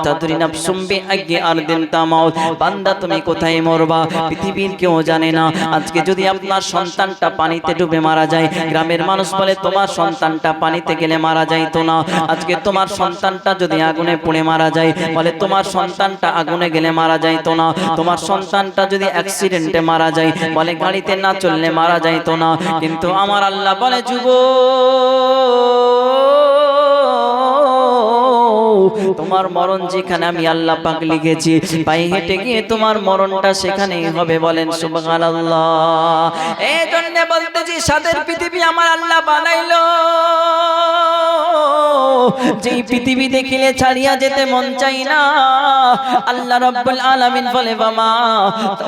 তাদরি নাফসুম বিআইয়ি আরদিন তামাউত। বান্দা তুমি কোথায় মরবা পৃথিবীর কেউ জানে না। আজকে যদি আপনার সন্তানটা পানিতে ডুবে মারা যায়, গ্রামের মানুষ বলে তোমার সন্তানটা পানিতে গেলে মারা যাইতো না। আজকে তোমার সন্তানটা যদি আগুনে পুড়ে মারা যায়, বলে তোমার সন্তানটা আগুনে গেলে মারা যাইতো না। তোমার সন্তানটা যদি অ্যাক্সিডেন্টে মারা যায়, বলে গাড়িতে না চললে মারা যাইতো না। কিন্তু আমার আল্লাহ বলে তোমার মরণ যেখানে আমি আল্লাহ পাক লিখেছি, পায়ে হেঁটে গিয়ে তোমার মরণটা সেখানেই হবে। বলেন সুবহানাল্লাহ। এই জন্য বলতেছি সাদের পৃথিবী আমার আল্লাহ বানাইলো, যেই পৃথিবী দেখিলে ছাড়িয়া যেতে মন চাই না। আল্লাহ রাব্বুল আলামিন বলে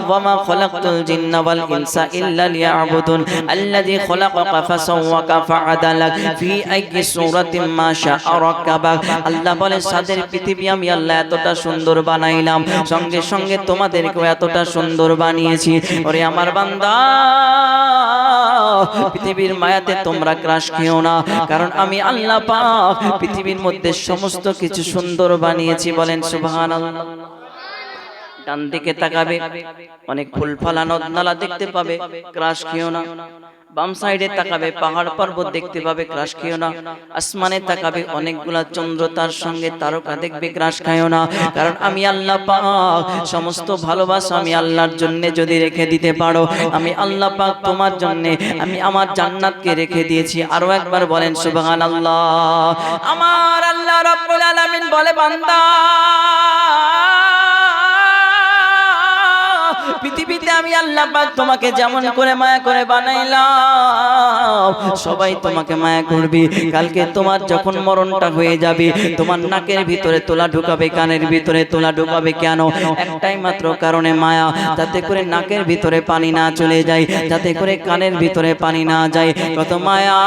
ওয়ামা খলাকতুল জিন্না ওয়াল ইনসা ইল্লা লিয়াবুদুন আল্লাযী খলাকাকা ফাসাওয়াকা ফাআদালাক ফি আইয়ি সূরাতিন মা শাআ রাক্কাবাক। আল্লাহ বলে সাদের পৃথিবী আমি আল্লাহ এতটা সুন্দর বানাইলাম, সঙ্গে সঙ্গে তোমাদেরকেও এতটা সুন্দর বানিয়েছি। ওরে আমার বান্দা, পৃথিবীর মায়াতে তোমরা ক্রাশ খেও না, কারণ আমি আল্লাহ পাক পৃথিবীর মধ্যে সমস্ত কিছু সুন্দর বানিয়েছি। বলেন সুবহানাল্লাহ। ডান দিকে তাকাবে, অনেক ফুল ফালা নদ নালা দেখতে পাবে, ক্রাশ খেও না। বাম সাইডে তাকাবে, পাহাড় পর্বত দেখতে পাবে, ক্রাশ খেও না। আসমানে তাকাবে, অনেকগুলা চন্দ্র তার সঙ্গে তারকা দেখবে, ক্রাশ খায়ও না। কারণ আমি আল্লাহ পাক সমস্ত ভালোবাসা আমি আল্লাহর জন্য যদি রেখে দিতে পারো, আমি আল্লাহ পাক তোমার জন্য আমি আমার জান্নাতকে রেখে দিয়েছি। আরো একবার বলেন সুবহানাল্লাহ। আমার আল্লাহ রাব্বুল আলামিন বলে বান্দা, পৃথিবীতে আমি আল্লাহ পাক তোমাকে যেমন করে মায়া করে বানাইলাম, সবাই তোমাকে মায়া করবে। কালকে তোমার যখন মরণটা হয়ে যাবে, তোমার নাকের ভিতরে তোলা ঢুকাবে, কানের ভিতরে তোলা ঢুকাবে। কেন? একটাই মাত্র কারণে, মায়া। যাতে করে নাকের ভিতরে পানি না চলে যায়, যাতে করে কানের ভিতরে পানি না যায়। কত মায়া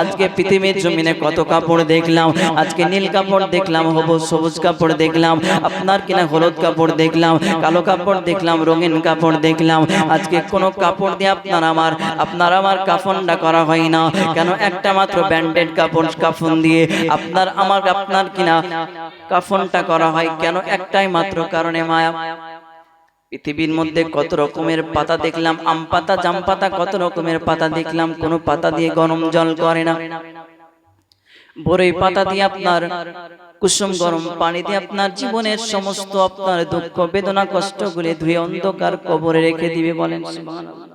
আজকে পৃথিবীর জমিনে কত কাপড় দেখলাম। আজকে নীল কাপড় দেখলাম, সবুজ কাপড় দেখলাম, আপনার কিনা হলুদ কাপড় দেখলাম, কালো কাপড় দেখলাম, রঙিন কাপড় দেখলাম। আজকে কোন কাপড় দিয়ে আপনার আমার কাফনটা করা হয় না। কেন? একটা মাত্র ব্যান্ডেড কাপড় কাফন দিয়ে আপনার কিনা কাফনটা করা হয়। কেন? একটাই মাত্র কারণে, মায়া। পৃথিবীর মধ্যে কত রকমের পাতা দেখলাম, আম পাতা, জাম পাতা, কত রকমের পাতা দেখলাম। কোন পাতা দিয়ে গরম জল করে না। বরই পাতা দিয়ে আপনার কুসুম গরম পানি দিয়ে আপনার জীবনের সমস্ত আপনার দুঃখ বেদনা কষ্টগুলি ধুয়ে অন্ধকার কবরে রেখে দিবে। বলেন সুবহানাল্লাহ।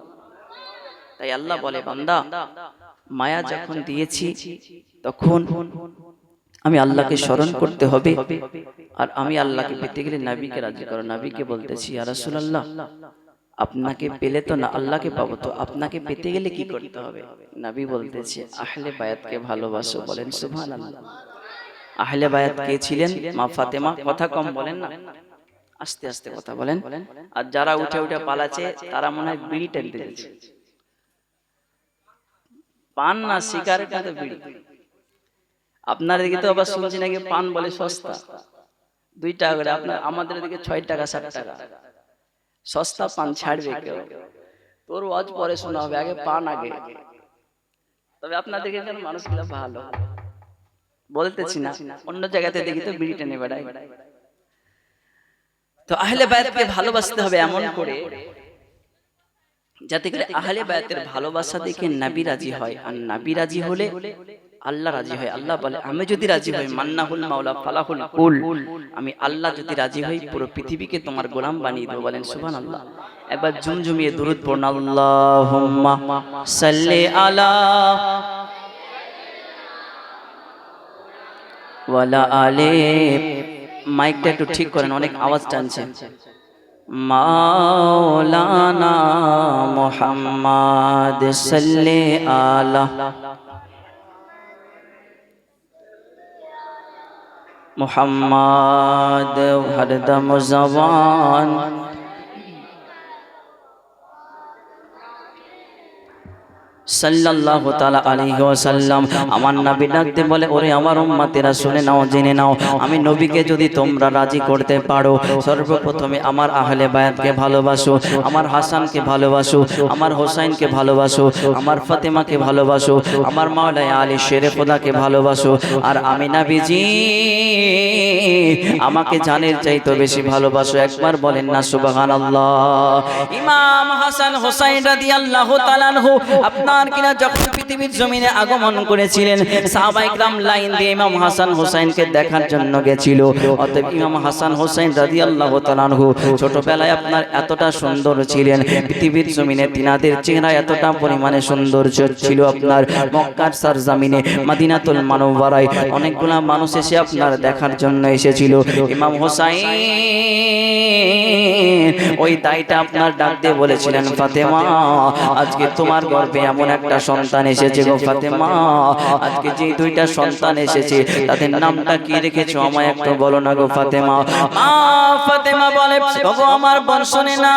তাই আল্লাহ বলে বান্দা, মায়া যখন দিয়েছি তখন আমি আল্লাহকে স্মরণ করতে হবে। আর আমি আল্লাহকে পেতে গেলে নবীকে রাজি করো। নবীকে বলতেছি, ইয়া রাসূলুল্লাহ, আপনাকে পেলে তো না আল্লাহকে পাবো, তো আপনাকে পেতে গেলে কি করতে হবে? নবী বলতেছে, আহলে বায়াতকে ভালোবাসো। বলেন সুবহানাল্লাহ। আহলে বায়াত কে ছিলেন? মা ফাতেমা। কথা কম বলেন না, আস্তে আস্তে কথা বলেন। আর যারা উঠে উঠে পালাচ্ছে তারা মনে হয় বিড়ি টানতে যাচ্ছে। পান না সিগারেট না তো বিড়ি। আপনার দিকে তো আবার শুনছি নাকি পান বলে সস্তা, 2 টাকা করে। আমাদের দিকে 6 টাকা 7 টাকা। সস্তা পান ছাড়বে কেউ? তোর ওয়াজ পরে শোনা হবে, আগে পান আগে। তবে আপনাদেরকে যেন মানুষগুলো ভালো বলতেছি না, অন্য জায়গাতে দেখি তো বিড়ি টেনে বেড়ায়। তো আহলে বায়াতকে ভালোবাসতে হবে এমন করে যাতে করে আহলে বায়াতের ভালোবাসা দেখে নবী রাজি হয়। আর নবী রাজি হলে আল্লাহ রাজি হয়। আল্লাহ বলে, আমি যদি রাজি হই, মান্নাহুল মাওলা ফালাহুল কুল, আমি আল্লাহ যদি রাজি হই পুরো পৃথিবীকে তোমার গোলাম বানিয়ে দেব। বলেন সুবহানাল্লাহ। একবার ঝুমঝুমিয়ে দুরূদ পড়ুন, আল্লাহুম্মা সাল্লি আলা ওয়ালা আলে। মাইকটা একটু ঠিক করেন, অনেক আওয়াজ টানছে। মাওলানা মুহাম্মদ সাল্লি আলা মুহাম্মদ হরদম জবান সাল্লাল্লাহু তাআলা আলাইহি ওয়াসাল্লাম আমার নবী ডাকতে বলে, ওরে আমার উম্মতেরা শুনে নাও, জেনে নাও, আমি নবীকে যদি তোমরা রাজি করতে পারো, সর্বপ্রথমে আমার আহলে বায়াতকে ভালোবাসো, আমার হাসানকে ভালোবাসো, আমার হোসাইনকে ভালোবাসো, আমার ফাতেমাকে ভালোবাসো, আমার মাওলানা আলী শেরে খোদাকে ভালোবাসো, আর আমি নবীজি আমাকে জানের চাইতে বেশি ভালোবাসো। একবার বলেন না সুবহানাল্লাহ। ইমাম হাসান হোসাইন রাদিয়াল্লাহু তাআলা আনহু আপনার কিনা যখন পৃথিবীর জমিনে আগমন করেছিলেন, সাহাবায়ে কেরাম লাইন দিয়ে ইমাম হাসান হোসাইনকে দেখার জন্য গিয়েছিল। অতএব ইমাম হাসান হোসাইন রাদিয়াল্লাহু তাআলা আনহু ছোটবেলায় আপনার এতটা সুন্দর ছিলেন, পৃথিবীর জমিনে তিনাদের চেহারা এতটা পরিমাণে সৌন্দর্য ছিল। আপনার মক্কার সরজমিনে মদিনাতুল মুনাওয়ারায় অনেকগুলা মানুষ এসে আপনার দেখার জন্য এসেছিল। ইমাম হোসাইন ওই দাইটা আপনার ডাক দিয়ে বলেছিলেন, ফাতেমা আজকে তোমার গর্ভে এমন একটা সন্তান এসেছে গো ফাতেমা, আজকে যে দুইটা সন্তান এসেছে তাদের নামটা কি রেখেছো আমায় একটু বলো না গো ফাতেমা। মা ফাতেমা বলে, ওগো আমার বোন শোনে না,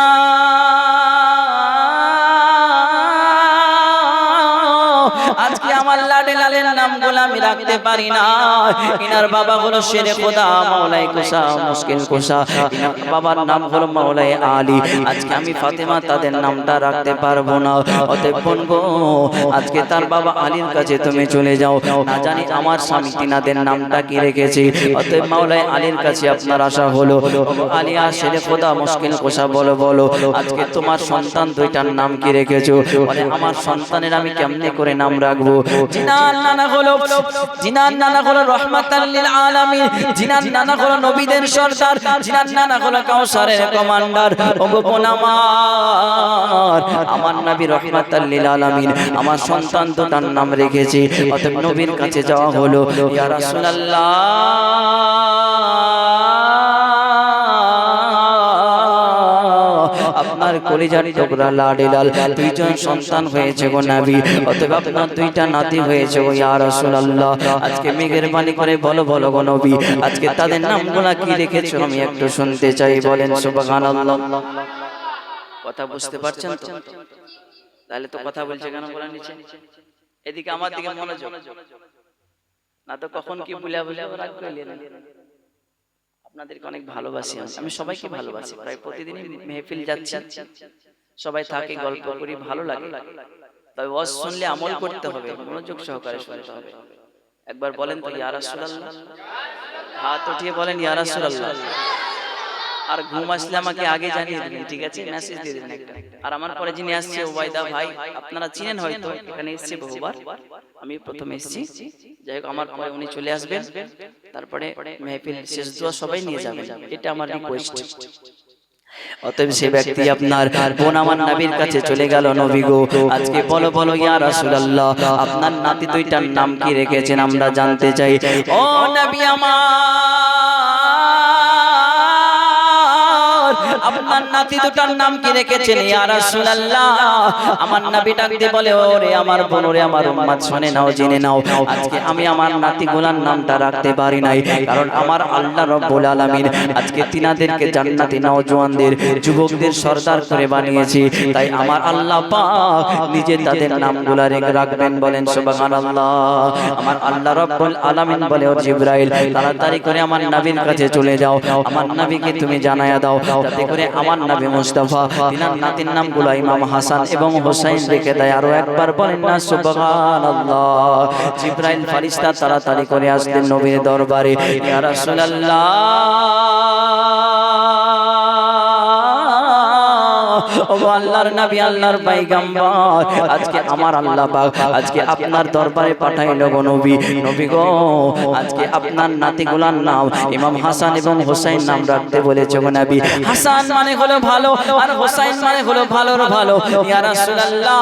আজকে আমার লাডে লালের নামগুলো আমি রাখতে পারি না। ইনার বাবা হলো শেরে খোদা মাওলাই কুসা মুশকিল কুসা, ইনার বাবার নাম হলো মাওলাই আলী। আজকে আমি ফাতেমা তাদের নামটা রাখতে পারবো না। অতএব বোন গো, আজকে তার বাবা আলীর কাছে তুমি চলে যাও, না জানি আমার স্বামী তিনাদের নামটা কি রেখেছে। অতএব মাওলাই আলীর কাছে আপনার আশা হলো, আলিয়া শেরে খোদা মুশকিল কুসা বলো বলো আজকে তোমার সন্তান দুইটার নাম কি রেখেছো? বলে, আমার সন্তানের আমি কেমনে করে নাম রাখবো? জিনার নানা হলো রহমাতাল লিল আলামিন, জিনার নানা হলো নবীদের সরদার, জিনার নানা হলো কাউসারের কমান্ডার। ওগো বোন আমার নবী রহমাতাল লিল আলামিন আমার সন্তান দুটার নাম রেখেছে। অতএব নবীর কাছে যাওয়া হলো, ইয়া রাসূলুল্লাহ আপনার কলিজার টুকরা লাডে লাল দুইজন সন্তান হয়েছে গো নবী, অতএব আপনার দুইটা নাতি হয়েছে গো ইয়া রাসূলুল্লাহ। আজকে মেহেরবানি করে বলো বলো গো নবী, আজকে তাদের নামগুলো কি রেখেছো আমি একটু শুনতে চাই, বলেন সুবহানাল্লাহ। কথা বুঝতে পারছেন তো? তাহলে তো কথা বলছে কেন বলেন নিচে? এদিকে আমার দিকে মনোযোগ, না তো কখন কি বুলা বুলা রাগ করে নিলেন। আপনাদেরকে অনেক ভালোবাসি, আমি সবাইকে ভালোবাসি, প্রায় প্রতিদিনই মেহফিল যাচ্ছি, সবাই থাকে, গল্প করি, ভালো লাগে। তবে ওয়াজ শুনলে আমল করতে হবে, মনোযোগ সহকারে শুনতে হবে। একবার বলেন তো ইয়া রাসূলুল্লাহ, হাত উঠিয়ে বলেন ইয়া রাসূলুল্লাহ। আর ঘুম আসলে আমাকে আগে জানিয়ে দিবেন, ঠিক আছে? মেসেজ দিয়ে দিবেন একটা। আর আমার পরে যিনি আসছে ওবাইদা ভাই, আপনারা চিনেন হয়তো, এখানে এসেছে বহুবার, আমি প্রথমে এসেছি। যাই হোক, আমার পরে উনি চলে আসবেন, তারপরে মেহফিল শেষ দোয়া সবাই নিয়ে যাবেন, এটা আমার রিকোয়েস্ট। অতএব সে ব্যক্তি আপনার বোন আমার নবীর কাছে চলে গেল, নবী গো আজকে বলো বলো ইয়া রাসূলুল্লাহ আপনার নাতি দুইটার নাম কি রেখেছেন আমরা জানতে চাই। ও নবী আমার, আপনার নাতি দুটার নাম কি রেখেছেন ইয়া রাসূলুল্লাহ? আমার নবী ডাক দিয়ে বলে, ওরে আমার বোন, ওরে আমার উম্মত, শুনে নাও, জেনে নাও, আজকে আমি আমার নাতিগুলার নামটা রাখতে পারি নাই, কারণ আমার আল্লাহ রাব্বুল আলামিন আজকে তিনাদেরকে জান্নাতি নওজওয়ানদের যুবকদের সরদার করে বানিয়েছি, তাই আমার আল্লাহ পাক নিজে তাদের নামগুলা রাখবেন, বলেন সুবহানাল্লাহ। আমার আল্লাহ রাব্বুল আলামিন বলে, ও জিবরাইল তাড়াতাড়ি করে আমার নবীর কাছে চলে যাও, আমার নবীকে তুমি জানায়া দাও, যাতে করে আমার নবী মুস্তাফা তিনার নাতির নামগুলো ইমাম হাসান এবং হোসাইন রেখে দেয়। আরো একবার বলেন না সুবহানাল্লাহ। জিবরাইল ফেরেশতা তাড়াতাড়ি করে আসলেন নবীর দরবারে, ইয়া রাসূলুল্লাহ ও আল্লাহর নবী, আল্লাহর পয়গম্বর, আজকে আমার আল্লাহ পাক আজকে আপনার দরবারে পাঠাইলো গো নবী। নবী গো আজকে আপনার নাতিগুলার নাম ইমাম হাসান এবং হোসাইন নাম রাখতে বলেছে গো নবী। হাসান মানে হলো ভালো, আর হোসাইন মানে হলো ভালোর ভালো। ইয়া রাসূলুল্লাহ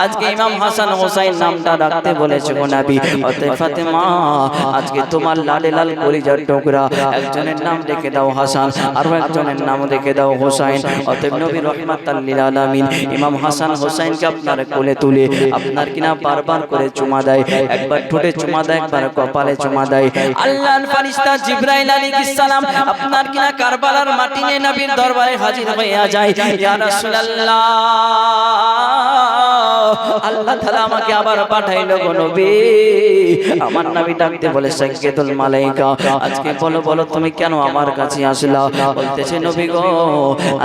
আজকে ইমাম হাসান হোসাইন নামটা রাখতে বলেছে গো নবী। অতএব ফাতেমা আজকে তোমার লালে লাল কলিজার টুকরা একজনের নাম রেখে দাও হাসান, আর একজনের নাম রেখে দাও হোসাইন। অতএব নবী রহমাতাল লিল আলামিন ইমাম হাসান হোসাইনকে আপনার কোলে তুলে আপনার কিনা বারবার করে চুমা দেয়, একবার ঠোঁটে চুমা দেয়, একবার কপালে চুমা দেয়। আল্লাহর ফেরেশতা জিবরাইল আলাইহিস সালাম আপনার কিনা কারবালার মাটি নিয়ে নবীর দরবারে হাজির হয়ে যায়। ইয়া রাসূলুল্লাহ আল্লাহ তাআলা আমাকে আবার পাঠাইলো গো নবী। আমার নবী ডাকতে বলে সাইয়্যিদুল মালাইকা, আজকে বলো বলো তুমি কেন আমার কাছে আসলা? বলতেছে নবী গো,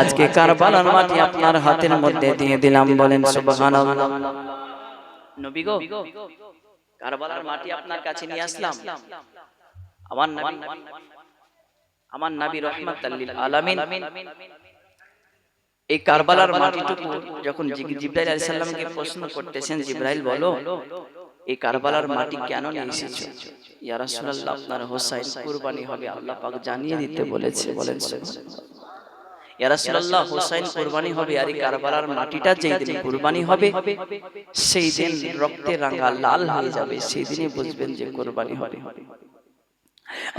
আজকে কারবালার মাটি আপনার হাতের মধ্যে দিয়ে দিলাম। বলেন সুবহানাল্লাহ। নবী গো, কারবালার মাটি আপনার কাছে নিয়ে আসলাম। আমার নবী রাহমাতাল লিল আলামিন এই কারবালার মাটিটুকু যখন জিবরাইল আলাইহিস সালামকে প্রশ্ন করতেছেন, জিবরাইল বলো এই কারবালার মাটি কেন নিয়ে এসেছো? ইয়া রাসূলুল্লাহ, আপনার হোসাইন কুরবানি হবে, আল্লাহ পাক জানিয়ে দিতে বলেছে। বলেন সুবহানাল্লাহ। ইয়া রাসূলুল্লাহ, হোসাইন কুরবানি হবে, আর এই কারবালার মাটিটা যেই দিন কুরবানি হবে সেই দিন রক্তে রাঙা লাল হয়ে যাবে, সেই দিনই বুঝবেন যে কুরবানি হবে।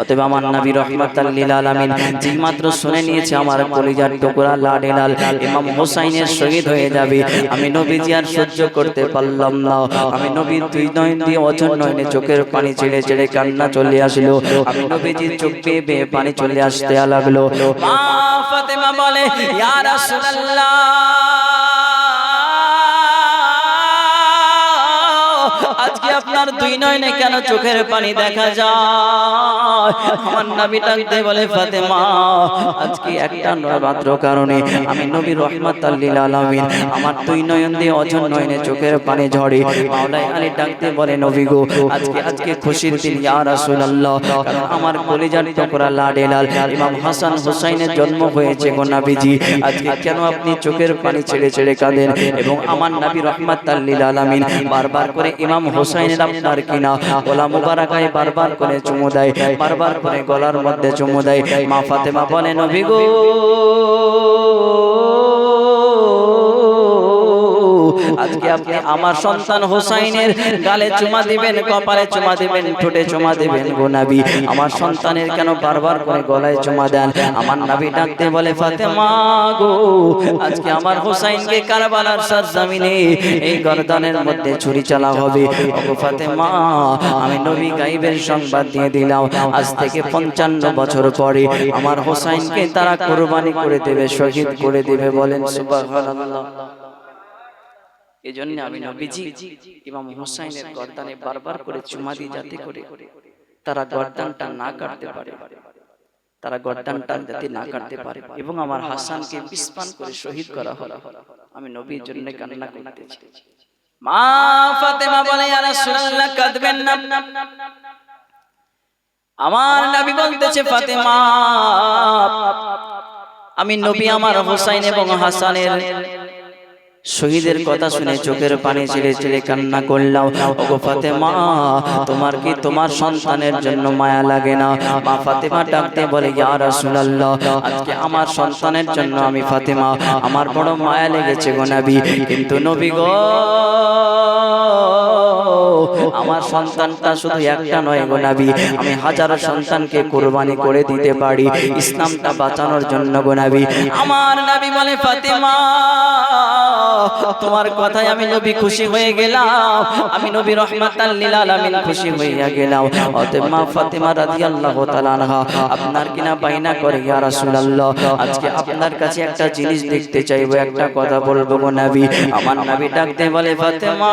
অতএব আমার নবী রাহমাতাল লিল আলামিন যেই মাত্র শুনে নিয়েছে আমার কলিজার টুকরা লাডে লাল ইমাম হোসাইনের শহীদ হয়ে যাবে, আমি নবীজি আর সহ্য করতে পারলাম না। আমি নবীর দুই নয়ন দিয়ে অঝর নয়নে চোখের পানি ছেড়ে ছেড়ে কান্না চলে আসলো। আমি নবীজির চোখ বেয়ে বেয়ে পানি চলে আসতে লাগলো। মা ফাতেমা বলে, ইয়া রাসূলুল্লাহ, আজকে আপনার দুই নয়নে কেন চোখের পানি দেখা যায়? আমার নবী ডাকতে বলে, ফাতেমা, আজকে একটা মাত্র কারণে আমি নবী রাহমাতাল লিল আলামিন আমার দুই নয়ন দিয়ে অঝর নয়নে চোখের পানি ঝরে। মাওলাই আলী ডাকতে বলে, নবী গো, আজকে খুশির দিন ইয়া রাসূলুল্লাহ, কারণ আমার কলিজার টুকরা লাডে লাল ইমাম হাসান হুসাইনের জন্ম হয়েছে গো নবীজি। আজকে কেন আপনি চোখের পানি ছেড়ে ছেড়ে কাঁদেন? এবং আমার নবী রাহমাতাল লিল আলামিন বারবার করে ইমাম হোসাইনের আপনার কিনা গলা মুবারাকায় বারবার করে চুমু দেয়, বারবার করে গলার মধ্যে চুমু দেয়। মা ফাতেমা বলে, নবী গো, আজকে আপনি আমার সন্তান হোসাইনের গালে চুমা দিবেন, কপালে চুমা দিবেন, ঠোঁটে চুমা দিবেন গো নবী। আমার সন্তানের কেন বারবার করে গলায় চুমা দেন? আমার নবী ডাকতে বলে, ফাতেমা গো, আজকে আমার হোসাইনকে কারবালার সরজমিনে এই গর্দানের মধ্যে ছুরি চালা হবে। ওগো ফাতেমা, আমি নবী গায়বের সংবাদ দিয়ে দিলাম, আজ থেকে 55 বছর পরে আমার হোসাইনকে তারা কুরবানি করে দেবে, শহীদ করে দেবে। বলেন সুবহানাল্লাহ। এজন্য আমি নবীজি ইমাম হোসাইনের গর্দানে বারবার করে চুমা দিই, যাতে করে তারা গর্দানটা না কাটতে পারে, তারা গর্দানটা যাতে না কাটতে পারে। এবং আমার হাসানকে বিস্পান করে শহীদ করা হলো। আমি নবীর জন্য কান্না করতেছি। মা ফাতেমা বলে, ইয়া রাসূলুল্লাহ, কাঁদবেন না। আমার নবী বলতেছে, ফাতেমা, আমি নবী আমার হোসাইন এবং হাসানের শহীদের কথা শুনে চোখের পানি ছেড়ে ছেড়ে কান্না করলাম। ওগো ফাতেমা, তোমার কি তোমার সন্তানের জন্য মায়া লাগে না? মা ফাতেমা ডাকতে বলে, ইয়া রাসূলুল্লাহ, আজকে আমার সন্তানের জন্য আমি ফাতেমা আমার বড় মায়া লেগেছে গো নবী। কিন্তু নবী গো, আমার সন্তানটা শুধু একটা নয় গো নবী, আমি হাজারো সন্তানকে কুরবানি করে দিতে পারি ইসলামটা বাঁচানোর জন্য গো নবী। আমার নবী বলে, ফাতেমা, তোমার কথায় আমি নবী খুশি হয়ে গেলাম, আমি নবী রাহমাতাল লিল আলামিন খুশি হইয়া গেলাম। অতএব মা ফাতেমা রাদিয়াল্লাহু তাআলা আনহা আপনার কিনা বাইনা করে, ইয়া রাসূলুল্লাহ, আজকে আপনার কাছে একটা জিনিস দেখতে চাইবো, একটা কথা বলবো গো নবী। আমার নবী ডাকতে বলে, ফাতেমা,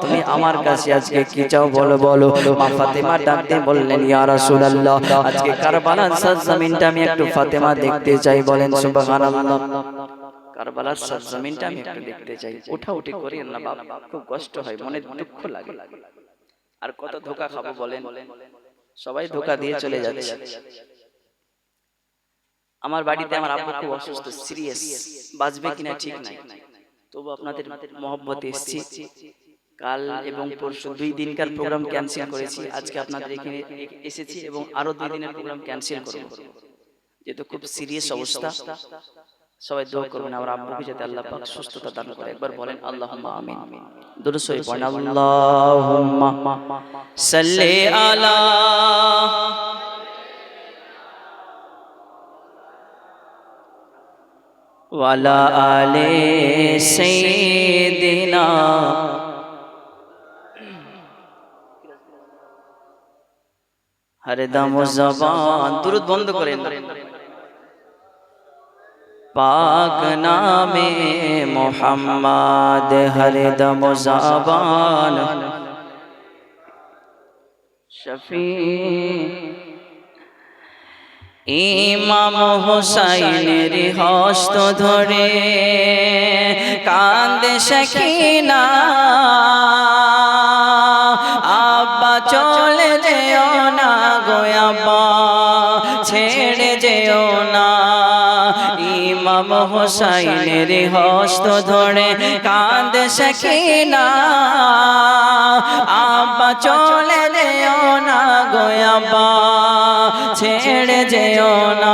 তুমি আমার কাছে আজকে কি চাও বলো বলো। মা ফাতেমা ডাকতে বললেন, ইয়া রাসূলুল্লাহ, আজকে কারবালার সরজমিনটা আমি একটু ফাতেমা দেখতে চাই। বলেন সুবহানাল্লাহ। কারবালার সরজমিনটা আমি একটু দেখতে চাই। উঠাউঠি করেন না বাবা, খুব কষ্ট হয়, মনে দুঃখ লাগে। আর কত ধোঁকা খাবো বলেন, সবাই ধোঁকা দিয়ে চলে যাচ্ছে। আমার বাড়িতে আমার আব্বু খুব অসুস্থ, সিরিয়াস, বাঁচবে কিনা ঠিক নাই, তবু আপনাদের মহব্বতে এসেছি। কাল এবং পরশু 2 দিনকার প্রোগ্রাম ক্যান্সেল করেছি, আজকে আপনাদের এখানে এসেছি এবং আরো 2 দিনের প্রোগ্রাম ক্যান্সেল করব, যেহেতু খুব সিরিয়াস অবস্থা। সবাই দোয়া করবেন আমার আব্বুকে যাতে আল্লাহ পাক সুস্থতা দান করে। একবার বলেন আল্লাহুম্মা আমিন। দুরূদ শরীফ পড়েন, আল্লাহুম্মা সাল্লি আলা ওয়ালা আলে সাইয়্যিদিনা। হরদম জবান দুরূদ বন্ধ করেন। पाक नामे मोहम्मद हरदम ज़बान शफी इमाम हुसैनेर हस्त धरे कांदे सकीना आब्बा चले जेओ ना गो आब्बा छेड़े जेओ ना इमाम हुसैनेर हस्त धरे कांदे सकीना आब्बा चले जेओ ना गो आब्बा छेड़े जेओ ना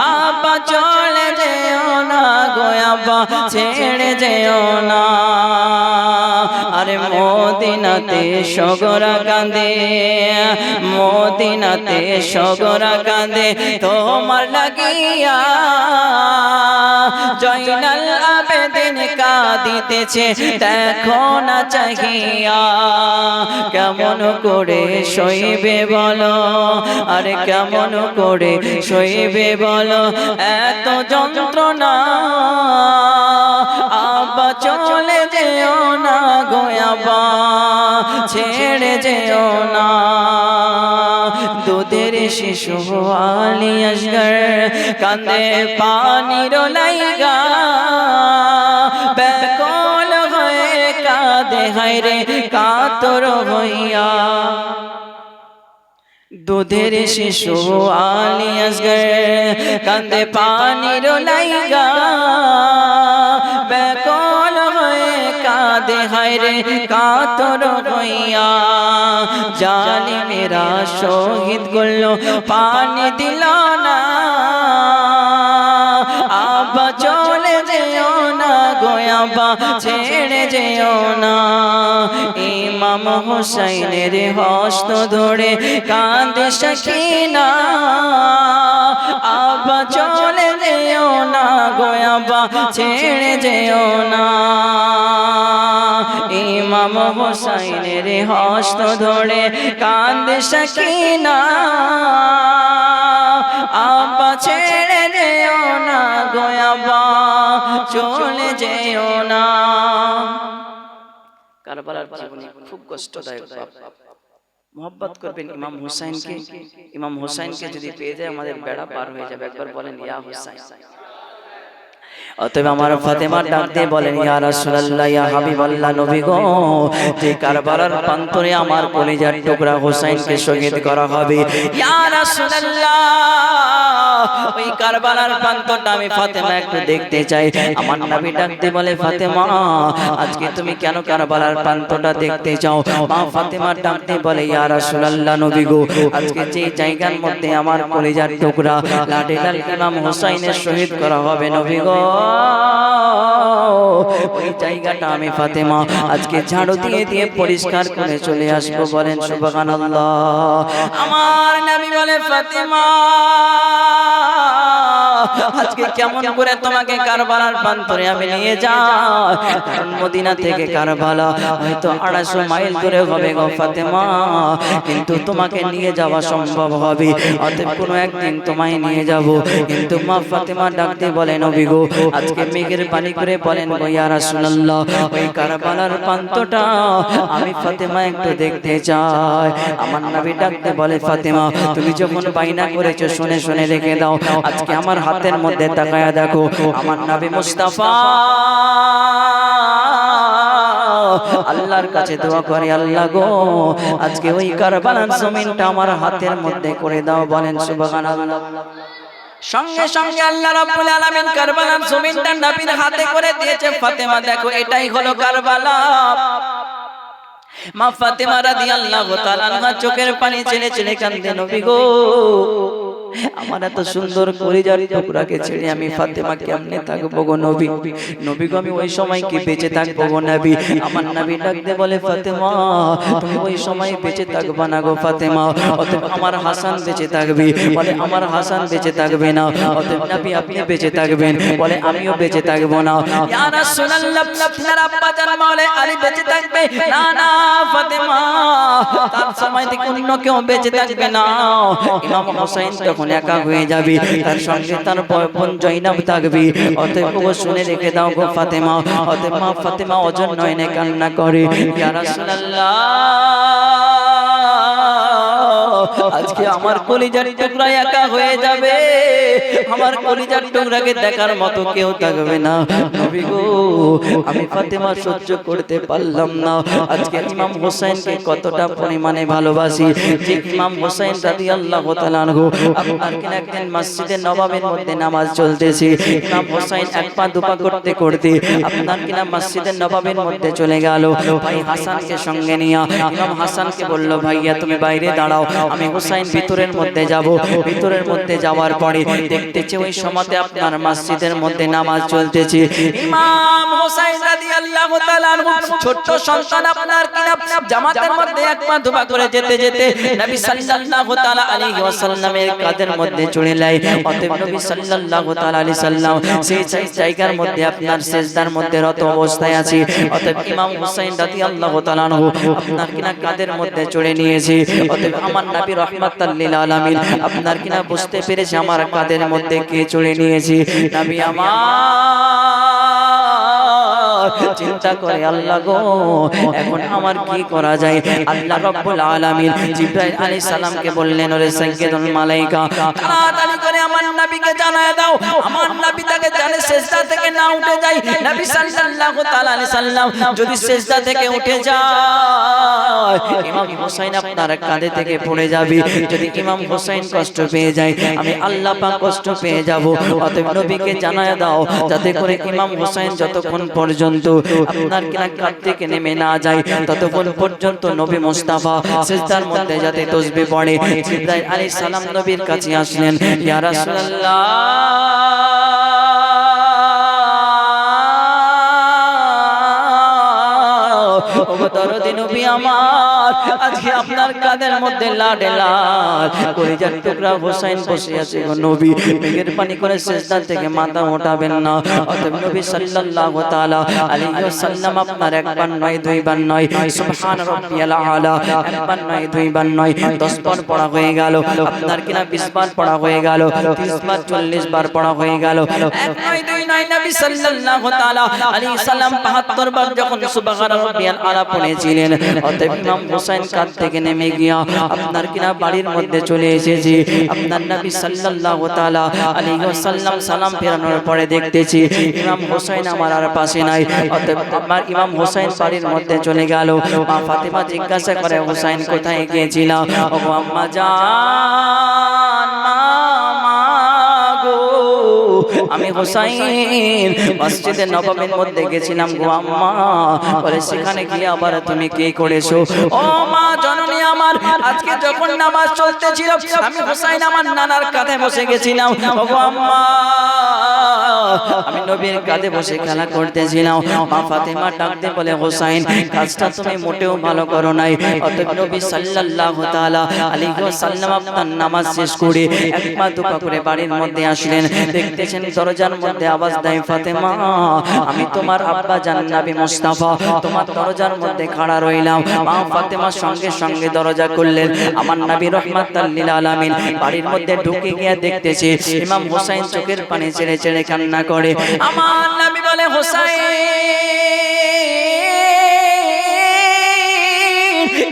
आब्बा चले जेओ ना गो आब्बा छेड़े जेओ ना अरे मदिनाते सगरा कांदे मदिनाते सगरा कांदे तोमार लागिया जयनाल आबेदीन काঁদিতেছে देखो ना चाहिया কেমন করে সইবে বলো আরে কেমন করে সইবে বলো এত যন্ত্রণা আব্বা চলে যেও না গো আব্বা ছেড়ে যেও না দুধের শিশু আলী আসগর কাঁদে পানির লাইগা বেকল হয়ে কাঁদে হায়রে কাতর হইয়া দুধের শিশু আলী আসগর কাঁদে পানির লাইগা বেকল হয়ে কাঁদে হায়রে কাতর হইয়া জালিমেরা শহীদ করলো পানি দিল না আব্বা চলে যেও না গো আব্বা ছেড়ে যেও না ইমাম হুসাইনের হস্ত ধরে কাঁদে সখিনা আব্বা চলে যেও না গো আব্বা ছেড়ে যেও না ইমাম হুসাইনের হস্ত ধরে কাঁদে সখিনা আব্বা ছেড়ে যেও না গো আব্বা চলে যেও না কারবালার জীবনী খুব কষ্টদায়ক मोहब्बत করবেন ইমাম হুসাইনকে ইমাম হুসাইনকে যদি পেয়ে যায় আমাদের বেড়া পার হয়ে যাবে একবার বলেন ইয়া হুসাইন অতএব আমার ফাতেমার ডাক দিয়ে বলেন ইয়া রাসূলুল্লাহ ইয়া হাবিবাল্লাহ নবী গো যে কারবালার প্রান্তরে আমার কলিজার টুকরা হুসাইনকে শহীদ করা হবে ইয়া রাসূলুল্লাহ ওই কারবালার প্রান্তটা আমি ফাতেমা একটু দেখতে চাই আমার নবী ডাক দিয়ে বলে ফাতেমা আজকে তুমি কেন কারবালার প্রান্তটা দেখতে চাও মা ফাতেমার ডাক দিয়ে বলে ইয়া রাসূলুল্লাহ নবী গো আজকে যে জায়গার মধ্যে আমার কলিজার টুকরা লাডেলাল ইমাম হুসাইনের শহীদ করা হবে নবী গো ওই জায়গাটা আমি ফাতেমা আজকে ঝাড়ু দিয়ে দিয়ে পরিষ্কার করে চলে আসবো বলেন সুবহানাল্লাহ আমার নবী বলে ফাতেমা আজকে কেমন করে তোমাকে কারবালার প্রান্তরে আমি নিয়ে যাই কারণ মদিনা থেকে কারবালা হয়তো 250 মাইল দূরে হবে গো ফাতেমা কিন্তু তোমাকে নিয়ে যাওয়া সম্ভব হবে অতএব কোনো একদিন তোমায় নিয়ে যাব কিন্তু মা ফাতেমা ডাকতে বলেন নবী গো আজকে মেঘের পানি করে বলেন গো ইয়া রাসূলুল্লাহ ওই কারবালার প্রান্তটা আমি ফাতেমা একটু দেখতে চাই আমার নবী ডাকতে বলে ফাতেমা তুমি যখন বাইনা করেছো শুনে শুনে রেখে দাও আজকে আমার হাতের মধ্যে তাকায়া দেখো আমার নবী মুস্তাফা আল্লাহর কাছে দোয়া করে আল্লাহ গো আজকে ওই কারবালার জমিনটা আমার হাতের মধ্যে করে দাও বলেন সুবহানাল্লাহ সঙ্গে সঙ্গে আল্লাহ রাব্বুল আলামিন কারবালার জমিনটা নবীর হাতে করে দিয়েছে ফাতেমা দেখো এটাই হলো কারবালা মা ফাতেমা রাদিয়াল্লাহু তাআলা আনহা চোখের পানি ছেড়ে ছেড়ে কাঁদে নবী গো আমার এত সুন্দর কলিজার টুকরাকে ছেড়ে আমি ফাতেমা কেমনে থাকবো গো নবী নবী গো আমি ওই সময় কি বেঁচে থাকবো গো নবী আমার নবী ডাকতে বলে ফাতেমা তুমি ওই সময় বেঁচে থাকবা না গো ফাতেমা অতএব আমার হাসান বেঁচে থাকবে বলে আমার হাসান বেঁচে থাকবে না অতএব নবী আপনি বেঁচে থাকবেন বলে আমিও বেঁচে থাকবো না ইয়া রাসূলুল্লাহ আপনার আব্বা জান মাওলা আলী বেঁচে থাকবে না না ফাতেমা তার সময় থেকে অন্য কেউ বেঁচে থাকবে না ইমাম হুসাইন তখন যখন একা হয়ে যাবে তার সঙ্গে তার বোন জয়নাব থাকবে। অতএব ও শুনে রেখে দাও গো ফাতেমা। অতএব মা ফাতেমা অজন নয়নে কান্না করে, ইয়া রাসূলুল্লাহ, আজকে আমার কলিজার টুকরা একা হয়ে যাবে, আমার কলিজার টুকরাকে দেখার মতো কেউ থাকবে না। নবী গো, আমি ফাতেমা সহ্য করতে পারলাম না। আজকে ইমাম হোসেনকে কতটা পরিমাণে ভালোবাসি, যে ইমাম হোসেন রাদিয়াল্লাহু তাআলা আনহু আপনার কিনা একদিন মসজিদে নববীর মধ্যে নামাজ চলতেছে। ইমাম হোসেন এক পা দুপা করতে করতে আপনার কিনা মসজিদে নববীর মধ্যে চলে গেল। ভাই হাসানকে সঙ্গে নিয়ে ইমাম হাসানকে বলল, ভাইয়া তুমি বাইরে দাঁড়াও, আমি হোসেন ভিতরের মধ্যে যাব। ভিতরের মধ্যে যাওয়ার পরে দেখতেছে ওই সময়তে আপনার মসজিদের মধ্যে নামাজ চলতেছে। ইমাম হোসেন রাদিয়াল্লাহু তাআলা ছোট্ট সন্তান আপনার কিনা জামাতের মধ্যে এক পা দুপা করে যেতে যেতে নবী সাল্লাল্লাহু তাআলা আলাইহি ওয়াসাল্লামের কাঁধের মধ্যে চড়ে যায়। অতএব নবী সাল্লাল্লাহু তাআলা আলাইহি সাল্লাম সেই জায়গার মধ্যে আপনার সিজদার মধ্যে রত অবস্থায় আছে। অতএব ইমাম হোসেন রাদিয়াল্লাহু তাআলা আপনার কিনা কাঁধের মধ্যে চড়ে নিয়েছে। অতএব আমার নবী রাহমাতাল লিল আলামিন আপনার কিনা বুঝতে পেরেছে আমার কাঁধের মধ্যে কে চড়ে নিয়েছে। নবী আমার চিন্তা করে, আল্লাহ গো, এখন আমার কি করা যায়? আল্লাহ রাব্বুল আলামিন জিবরাইল আলাইহিস সালামকে বললেন, ওরে সাইয়্যিদুল মালায়েকা, তাড়াতাড়ি করে আমার নবীকে জানায় দাও, আমার নবী তাকে জানে সিজদা থেকে না উঠে যায়। নবী সাল্লাল্লাহু তাআলা আলাইহি সাল্লাম যদি সিজদা থেকে উঠে যায়, ইমাম হোসেন আপনার কাঁধে থেকে পড়ে যাবে। যদি ইমাম হোসেন কষ্ট পেয়ে যায়, আমি আল্লাহ পাক কষ্ট পেয়ে যাব। অতএব নবীকে জানায় দাও, যাতে করে ইমাম হোসেন যতক্ষণ পর্যন্ত আপনার কিনা কাঁধ থেকে নেমে না যায়, ততক্ষণ পর্যন্ত নবী মুস্তাফা সিজদার মধ্যে যাতে তাসবিহ পড়ে। জিবরাইল আলাইহিস সালাম নবীর কাছে আসলেন, ইয়া রাসূলুল্লাহ, ওগো দরদি নবী আমার, আজকে আপনার কাঁধের মধ্যে লাডে লাল কলিজার টুকরা হোসেন বসে আছে গো নবী, মেঘের পানি করে সিজদা থেকে মাথা ওঠাবেন না। অতএব নবী সাল্লাল্লাহু তাআলা আলাইহি ওয়াসাল্লাম আপনার একবার নয় দুইবার নয় সুবহান রাব্বিয়াল আলা, একবার নয় দুইবার নয় 10 বার পড়া হয়ে গেল, আপনার কিনা 20 বার পড়া হয়ে গেল, 30 বার 40 বার পড়া হয়ে গেল। এক নয় দুই নয় নবী সাল্লাল্লাহু তাআলা আলাইহি সাল্লাম 72 বার যখন সুবহান রাব্বিয়াল আলা পড়েছিলেন। অতএব ইমাম হোসেন কাঁধ থেকে নেমে গিয়া আপনার কিনা বাড়ির মধ্যে চলে এসেছে। আপনার নবী সাল্লাল্লাহু তাআলা আলাইহি ওয়াসাল্লাম সালাম ফেরানোর পরে দেখতেছি ইমাম হোসেন আমার আর পাশে নাই। অতএব আমার ইমাম হোসেন বাড়ির মধ্যে চলে গেল। মা ফাতেমা জিজ্ঞাসা করে, হোসেন কোথায় গিয়েছিলা? ও আম্মা জান, মা গো, আমি হোসেন মসজিদে নববীর মধ্যে গেছিলাম গো আম্মা। বলে, সেখানে গিয়ে আবার তুমি কি করেছো? ও মা জননী আমার, আজকে যখন নামাজ চলতেছিল আমি হোসেন আমার নানার কাঁধে বসে গেছিলাম। ও গো আম্মা, আমি নবীর কাঁধে বসে খেলা করতেছিলাম। মা ফাতেমা ডাকতে বলে, হোসেন কাজটা তুমি মোটেও ভালো করো নাই। অতএব নবী সাল্লাল্লাহু তাআলা আলাইহি ওয়াসাল্লাম আপনার নামাজ শেষ করে এক পা দুপা করে বাড়ির মধ্যে আসলেন। দেখতেছেন দরজার মধ্যে আওয়াজ দেয়, ফাতেমা, আমি তোমার আব্বা জান নবী মুস্তাফা তোমার দরজার মধ্যে খাড়া রইলাম। মা ফাতেমা সঙ্গে সঙ্গে দরজা খুললেন। আমার নবী রাহমাতাল লিল আলামিন বাড়ির মধ্যে ঢুকে গিয়ে দেখতেছে ইমাম হোসেন চোখের পানি ছেড়ে ছেড়ে কান্না করে। আমার নবী বলে, হোসেন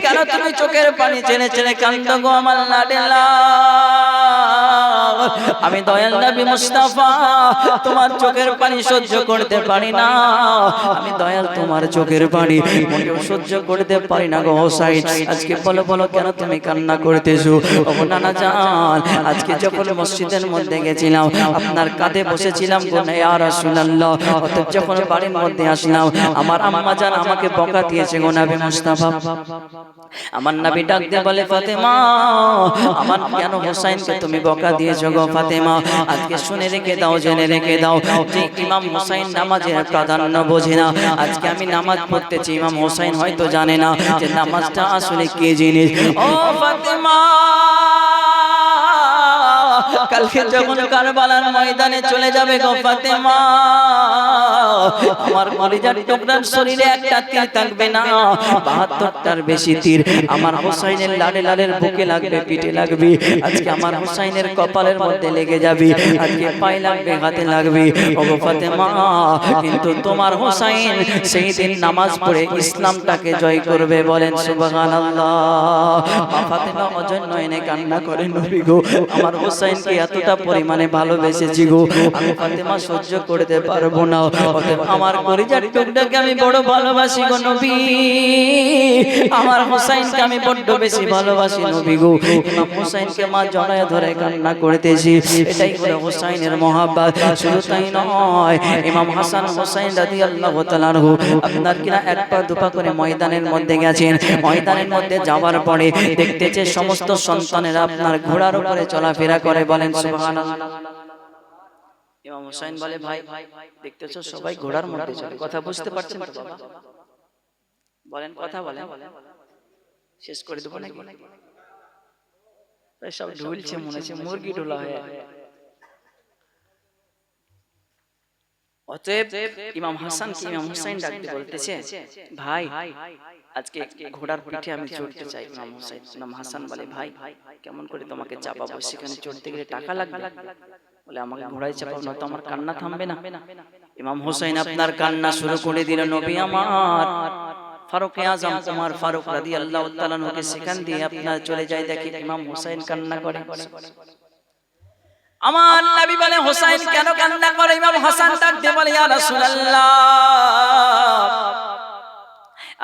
কেন তুমি চোখের পানি ছেড়ে ছেড়ে কান্দো গো আমার লাডেলা? আমি দয়াল নবী মুস্তাফা তোমার চোখের পানি সহ্য করতে পারি না। আমি দয়াল তোমার চোখের পানি মোটেও সহ্য করতে পারি না গো হোসেন। আজকে বলো বলো কেন তুমি কান্না করতেছো? ও নানা জান, আজকে যখন মসজিদের মধ্যে গেছিলাম আপনার কাঁধে বসেছিলাম গো ইয়া রাসূলুল্লাহ। অতঃপর যখন বাড়ির মধ্যে আসলাম আমার আম্মা জান আমাকে বকা দিয়েছে গো নবী মুস্তাফা। আমার নবী ডাক দিয়ে বলে, ফাতেমা, আমার কেন হোসেনকে তুমি বকা দিয়েছো গো ফাতেমা? আজকে শুনে রেখে দাও, জেনে রেখে দাও যে ইমাম হোসেন নামাজের প্রাধান্য বোঝে না। আজকে আমি নামাজ পড়তেছি, ইমাম হোসেন হয়তো জানে না যে নামাজটা আসলে কি জিনিস। ও ফাতেমা, কালকে যখন কারবালার ময়দানে চলে যাবে গো ফাতেমা, আমার কলিজার টুকরার শরীরে একটা তীর থাকবে না, ৭২টার বেশি তীর আমার হোসাইনের লালে লালের বুকে লাগবে, পিঠে লাগবে। আজকে আমার হোসাইনের কপালের মধ্যে লেগে যাবে, আজকে পায়ে লাগবে, হাতে লাগবে। ওগো ফাতেমা, কিন্তু তোমার হোসাইন সেই দিন নামাজ পড়ে ইসলামটাকে জয় করবে। বলেন সুবহানাল্লাহ। মা ফাতেমা অজয় নয়নে কান্না করে, নবী গো, আমার হোসাইনকে এতটা পরিমাণে ভালোবেসেছি গো, আমি ফাতেমা সহ্য করতে পারবো না। অতএব আমার কলিজার টুকরাকে আমি বড় ভালোবাসি গো নবী, আমার হোসাইনকে আমি বড্ড বেশি ভালোবাসি নবী গো। ইমাম হোসাইনকে মা জড়ায় ধরে কান্না করতেছি, এটাই হলো হোসাইনের মহব্বত। শুধু তাই নয়, ইমাম হাসান হোসাইন রাদিয়াল্লাহু তাআলা আনহু আপনার কিনা এক পা দুপা করে ময়দানের মধ্যে গেছেন। ময়দানের মধ্যে যাওয়ার পরে দেখতেছে সমস্ত সন্তানেরা আপনার ঘোড়ার উপরে চলাফেরা করে। বলেন সুবহানাল্লাহ। ইমাম হোসেন বলে, ভাই দেখতেছো সবাই ঘোড়ার মধ্যে চলে, কথা বুঝতে পারছেন তো বাবা? বলেন, কথা বলেন, শেষ করে দেবো নাকি? সব ঢুলছে, মনে হচ্ছে মুরগি ঢোলা হয়ে। অতএব ইমাম হাসানকে ইমাম হোসেন ডাকতে বলতেছে, ভাই আজকে ঘোড়ার পিঠে আমি চড়তে চাই। ইমাম হোসেন, ইমাম হাসান বলে, ভাই কেমন করে তোমাকে চাপাবো, সেখানে চড়তে গেলে টাকা লাগবে। বলে, আমাকে ঘোড়ায় চাপাবো না তো আমার কান্না থামবে না। ইমাম হোসেন আপনার কান্না শুরু করে দিল। নবী আমার ফারুক আজম ওমর ফারুক রাদিয়াল্লাহু তাআলা আনহুকে সেখান দিয়ে আপনার চলে যায়, দেখে ইমাম হোসেন কান্না করে। আমার নবী বলে, হোসেন কেন কান্না করে? ইমাম হাসান ডাক দিয়ে বলে, ইয়া রাসূলুল্লাহ,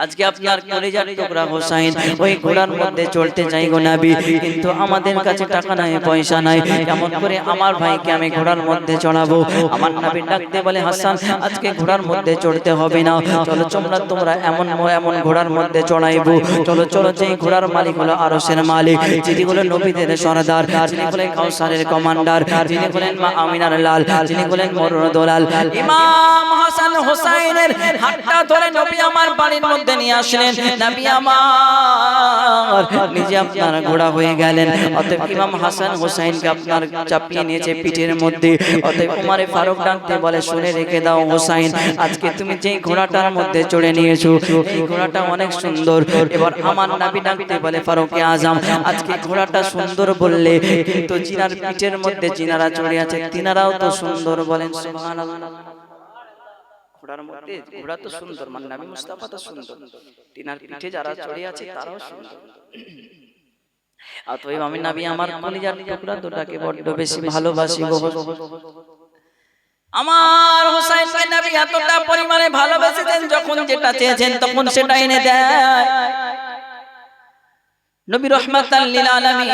আজকে আপনার কলিজার টুকরা হোসেন ওই ঘোড়ার মধ্যে চলতে চাই গো নবী, কিন্তু আমাদের কাছে টাকা নাই, পয়সা নাই, কেমন করে আমার ভাইকে আমি ঘোড়ার মধ্যে চড়াবো? আমার নবী ডাকতে বলে, হাসান আজকে ঘোড়ার মধ্যে চড়তে হবে না, চলো তোমরা এমন এমন ঘোড়ার মধ্যে চড়াইবো। চলো চলো, যেই ঘোড়ার মালিক হলো আরশের মালিক, যিনি হলো নবীদের সরদার, যিনি হলেন কাউসারের কমান্ডার, যিনি হলেন মা আমিনার লাল, যিনি হলেন মরুর দোলাল। ইমাম হাসান হোসেনের হাতটা ধরে নবী আমার বাড়ির মধ্যে নিয়ে আসলেন। নবী আমার নিজে আপনার ঘোড়া হয়ে গেলেন। অতএব ইমাম হাসান হোসেনকে আপনার চাপিয়ে নিয়েছে পিঠের মধ্যে। অতএব ওমর ফারুক ডাকতে বলে, শুনে রেখে দাও হোসেন, আজকে তুমি যে ঘোড়াটার মধ্যে চড়ে নিয়েছো এই ঘোড়াটা অনেক সুন্দর। এবার আমার নবী ডাকতে বলে, ফারুক আজম, আজকে ঘোড়াটা সুন্দর বললে, কিন্তু জিনার পিঠের মধ্যে জিনারা চড়ে আছে তিনারাও তো সুন্দর। বলেন সুবহানাল্লাহ। ঘোড়ার মধ্যে ঘোড়া তো সুন্দর, মানে নবী মুস্তাফা তো সুন্দর, তিনার পিঠে যারা চড়ে আছে তারাও সুন্দর। অতএব আমি নবী আমার কলিজার টুকরা দুটাকে বড্ড বেশি ভালোবাসি গো। আমার হোসেনকে নবী এতটা পরিমাণে ভালোবেসেছেন, যখন যেটা চেয়েছেন তখন সেটা এনে দেয়। নবী রাহমাতাল লিল আলামিন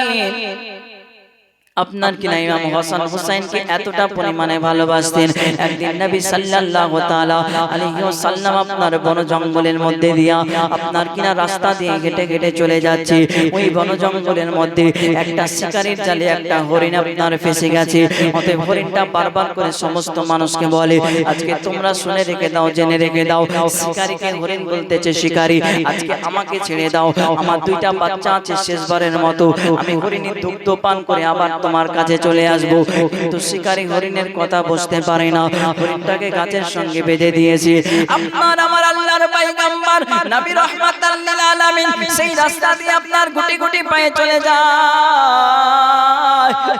আপনার কিনা ইমাম হাসান হোসেনকে এতটা পরিমাণে ভালোবাসতেন। একদিন নবী সাল্লাল্লাহু তাআলা আলাইহি ওয়াসাল্লাম আপনার বন জঙ্গলের মধ্যে দিয়া আপনার কিনা রাস্তা দিয়ে হেঁটে হেঁটে চলে যাচ্ছে। ওই বন জঙ্গলের মধ্যে একটা শিকারীর জালে একটা হরিণ আপনার ফেসে গেছে। অতএব হরিণটা বারবার করে সমস্ত মানুষকে বলে, আজকে তোমরা শুনে রেখে দাও, জেনে রেখে দাও, শিকারীকে হরিণ বলতেছে, শিকারী আজকে আমাকে ছেড়ে দাও, আমার দুইটা বাচ্চা আছে, শেষবারের মতো আমি হরিণের দুগ্ধ পান করে আবার তোমার কাছে চলে আসবো। কিন্তু শিকারী হরিণের কথা বুঝতে পারে না, হরিণটাকে গাছের সঙ্গে বেঁধে দিয়েছে। আপনার আমার আল্লাহর পয়গম্বর নবী রাহমাতাল লিল আলামিন সেই রাস্তা দিয়ে আপনার গুটি গুটি পায়ে চলে যায়।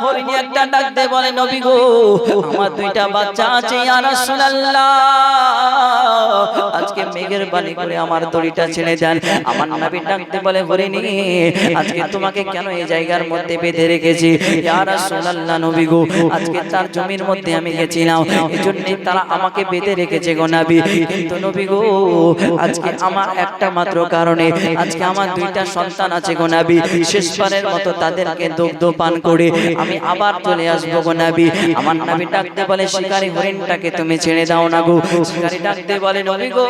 হরিণ একটা ডাক দিয়ে বলে, নবী গো, আমার দুইটা বাচ্চা আছে, ইয়া রাসূলুল্লাহ, আজকে মেঘের বাণী করে আমার দড়িটা ছেড়ে দেন। আমার নবী ডাক দিয়ে বলে, হরিণী আজকে তোমাকে কেন এই জায়গার মধ্যে বেঁধে রেখেছি? ইয়া রাসূলুল্লাহ, নবী গো, আজকে তার জমির মধ্যে আমি গেছিলাম, এজন্য তারা আমাকে বেঁধে রেখেছে গো নবী। কিন্তু নবী গো, আজকে আমার একটা মাত্র কারণে, আজকে আমার দুইটা সন্তান আছে গো নবী, শেষবারের মতো তাদেরকে দুগ্ধ পান করে আমি আবার চলে আসবো গো নবী। আমার নবী ডাকতে বলে, শিকারী হরিণটাকে তুমি ছেড়ে দাও না গো। শিকারী ডাকতে বলে, নবী গো,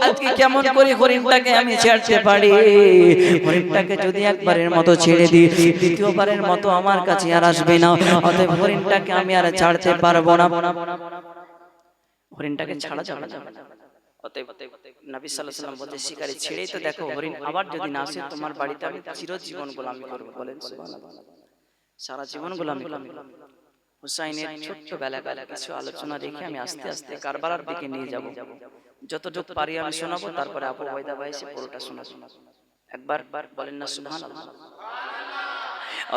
আজকে কেমন করে হরিণটাকে আমি ছাড়তে পারি? হরিণটাকে যদি একবারের মতো ছেড়ে দিই, দ্বিতীয়বারের মতো আমার কাছে আর আসবে না। অতএব হরিণটাকে আমি আর ছাড়তে পারবো না। হরিণটাকে ছাড়া যাবে না। অতএব নবী সাল্লাল্লাহু আলাইহি ওয়াসাল্লাম বলছে শিকারী ছেড়েই তো দেখো হরিণ আবার যদি না আসে তোমার বাড়িতে আমি চিরজীবন গোলামি করব। বলেন সুবহানাল্লাহ, সারা জীবন গোলামি করব। হুসাইনের ছোট্ট বেলাকার কিছু আলোচনা রেখে আমি আস্তে আস্তে কারবালার দিকে নিয়ে যাব। যতটুকু পারি আমি শোনাবো, তারপরে আবু ওবাইদা ভাই এসে পুরোটা শোনাবো। একবার বলেন না সুবহানাল্লাহ।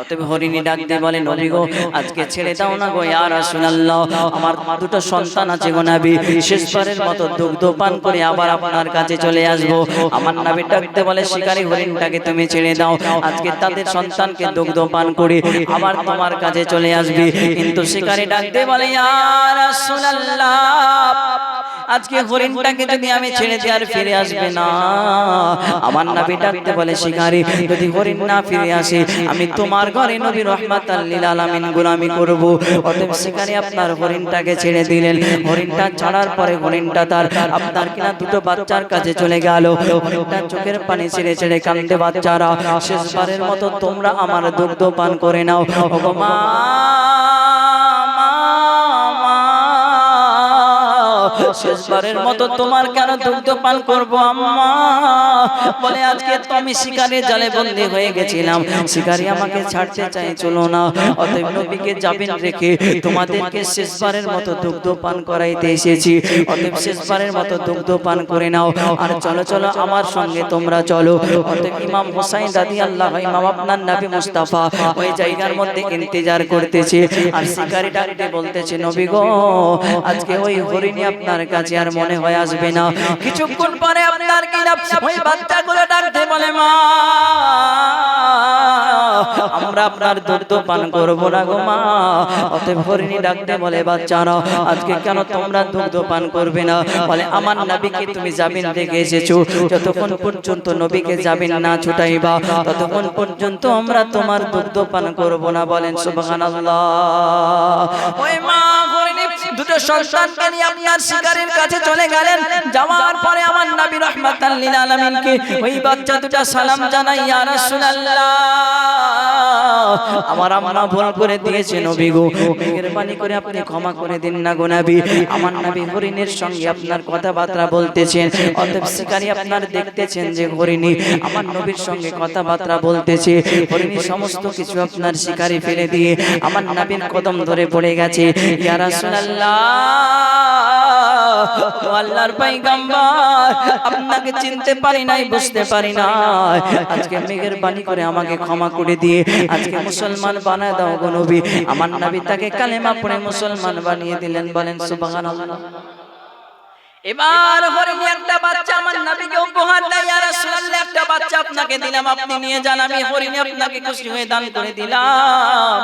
অতএব হরিণী ডাক দিয়ে বলে নবী গো আজকে ছেড়ে দাও না গো ইয়া রাসূলুল্লাহ, আমার দুটো সন্তান আছে গো নবী, শেষবারের মতো দুগ্ধ পান করে আবার আপনার কাছে চলে আসবো। আমার নবী ডাক দিয়ে বলে শিকারী হরিণটাকে তুমি ছেড়ে দাও, আজকে তাদের সন্তানকে দুগ্ধ পান করে আবার তোমার কাছে চলে আসবে। কিন্তু শিকারী ডাক দিয়ে বলে ইয়া রাসূলুল্লাহ, আজকে হরিণটাকে যদি আমি ছেড়ে দিই আর ফিরে আসবে না। আমার নবী ডাকতে বলে শিকারী যদি হরিণ না ফিরে আসে আমি তোমার ঘরে নবী রাহমাতাল লিল আলামিন গোলামি করব। অতএব শিকারী আপনার হরিণটাকে ছেড়ে দিলেন। হরিণটা ছাড়ার পরে হরিণটা তার আপনার কিনা দুটো বাচ্চার কাছে চলে গেল। হরিণটা চোখের পানি ছেড়ে ছেড়ে কান্দে, বাচ্চারা শেষবারের মতো তোমরা আমার দুগ্ধ পান করে নাও। ওগো মা, শেষবারের মতো তোমার কেন দুগ্ধ পান করবো আম্মা? বলে আজকে তো আমি শিকারের জালে বন্দী হয়ে গেছিলাম, শিকারী আমাকে ছাড়তে চাই চলো না। অতএব নবীকে জামিন রেখে তোমাদেরকে শেষবারের মতো দুগ্ধ পান করাইতে এসেছি। অতএব শেষবারের মতো দুগ্ধ পান করে নাও আর চলো চলো আমার সঙ্গে তোমরা চলো। অতএব ইমাম হুসাইন রাদিয়াল্লাহু আনহু, ইমাম আপনার নবী মুস্তাফা ওই জায়গার মধ্যে ইন্তজার করতেছে। আর শিকারী ডাকতে বলতেছে নবী গো আজকে ওই হরিণী আপনার কাছে আর মনে হয় আসবে না। কিছুক্ষণ পরে আপনার কিনা ওই বাচ্চাগুলো ডাকতে বলে মা, আমরা আপনার দুগ্ধ পান করবো না গো মা। অতএব হরিণী ডাকতে বলে বাচ্চারা আজকে কেন তোমরা দুগ্ধ পান করবে না? বলে আমার নবীকে তুমি জামিন রেখে এসেছো, যতক্ষণ পর্যন্ত নবীকে জামিন না ছুটাইবা ততক্ষণ পর্যন্ত আমরা তোমার দুগ্ধ পান করবো না। বলেন সুবহানাল্লাহ। ওই মা হরিণী দুটো সন্তানকে নিয়ে আপনার শিকারীর কাছে চলে গেলেন। যাওয়ার পরে আমার নবী রাহমাতাল লিল আলামিনকে ওই বাচ্চা দুটো সালাম জানাই, ইয়া রাসূলুল্লাহ আমার আম্মা ভুল করে দিয়েছে নবী গো, মেহেরবানি করে আপনি ক্ষমা করে দিন না গো নবী। আমার নবী হরিণের সঙ্গে আপনার কথাবার্তা বলতেছেন। অতএব শিকারী আপনার দেখতেছেন যে হরিণী আমার নবীর সঙ্গে কথাবার্তা বলতেছে। হরিণী সমস্ত কিছু আপনার শিকারী ফেলে দিয়ে আমার নবীর কদম ধরে পড়ে গেছে। ইয়া রাসূলুল্লাহ, আল্লাহর পয়গম্বর আপনাকে চিনতে পারি নাই, বুঝতে পারি নাই, আজকে মেহেরবানি করে আমাকে ক্ষমা করে দিয়ে আজকে মুসলমান বানায় দাও গো নবী। আমার নবী তাকে কালেমা পড়ে মুসলমান বানিয়ে দিলেন। বলেন সুবহানাল্লাহ। এবার হরিণী একটা বাচ্চা আমার নবীকে উপহার দেয়, ইয়া রাসূলুল্লাহ একটা বাচ্চা আপনাকে দিলাম, আপনি নিয়ে যান, আমি হরিণী আপনাকে খুশি হয়ে দান করে দিলাম।